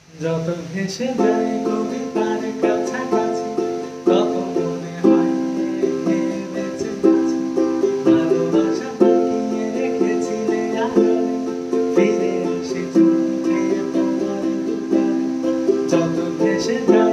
যত ভেসে যায় কবিতার কাছাকাছি তত মনে হয় বেঁচে গেছি। ভালোবাসা লুকিয়ে রেখেছিলে আড়ালে, ফিরে এসে চোখে তোমার দুয়ারে। যত ভেসে যায়